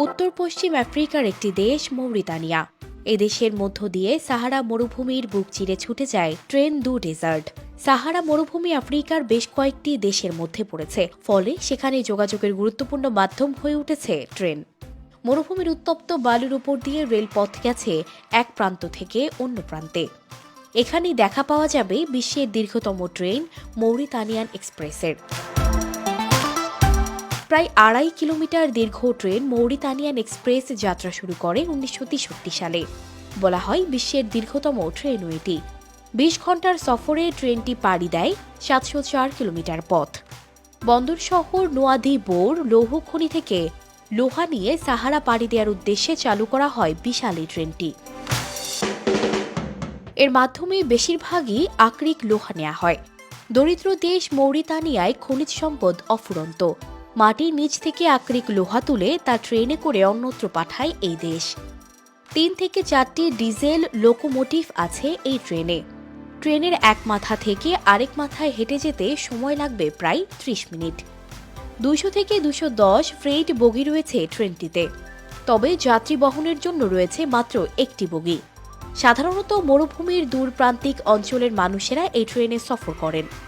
উত্তর পশ্চিম আফ্রিকার একটি দেশ মৌরিতানিয়া। এদেশের মধ্য দিয়ে সাহারা মরুভূমির বুক চিরে ছুটে যায় ট্রেন দু ডেজার্ট। সাহারা মরুভূমি আফ্রিকার বেশ কয়েকটি দেশের মধ্যে পড়েছে, ফলে সেখানে যোগাযোগের গুরুত্বপূর্ণ মাধ্যম হয়ে উঠেছে ট্রেন। মরুভূমির উত্তপ্ত বালুর উপর দিয়ে রেলপথ গেছে এক প্রান্ত থেকে অন্য প্রান্তে। এখানেই দেখা পাওয়া যাবে বিশ্বের দীর্ঘতম ট্রেন মৌরিতানিয়ান এক্সপ্রেসের। প্রায় ২.৫ কিলোমিটার দীর্ঘ ট্রেন মৌরিতানিয়ান এক্সপ্রেস যাত্রা শুরু করে ১৯৬৩ সালে। বলা হয় বিশ্বের দীর্ঘতম ট্রেনও এটি। ২০ ঘন্টার সফরে ট্রেনটি পাড়ি দেয় ৭০৪ কিলোমিটার পথ। বন্দর শহর নোয়াদি বোর লৌহ খনি থেকে লোহা নিয়ে সাহারা পাড়ি দেওয়ার উদ্দেশ্যে চালু করা হয় বিশাল এই ট্রেনটি। এর মাধ্যমে বেশিরভাগই আকরিক লোহা নেওয়া হয়। দরিদ্র দেশ মৌরিতানিয়ায় খনিজ সম্পদ অফুরন্ত। মাটির নিচ থেকে আকরিক লোহা তুলে তা ট্রেনে করে অন্যত্র পাঠায় এই দেশ। ৩ থেকে ৪টি ডিজেল লোকোমোটিভ আছে এই ট্রেনে। ট্রেনের এক মাথা থেকে আরেক মাথায় হেঁটে যেতে সময় লাগবে প্রায় ৩০ মিনিট। ২০০ থেকে ২১০ ফ্রেইট বগি রয়েছে ট্রেনটিতে, তবে যাত্রী বহনের জন্য রয়েছে মাত্র একটি বগি। সাধারণত মরুভূমির দূর প্রান্তিক অঞ্চলের মানুষেরা এই ট্রেনে সফর করেন।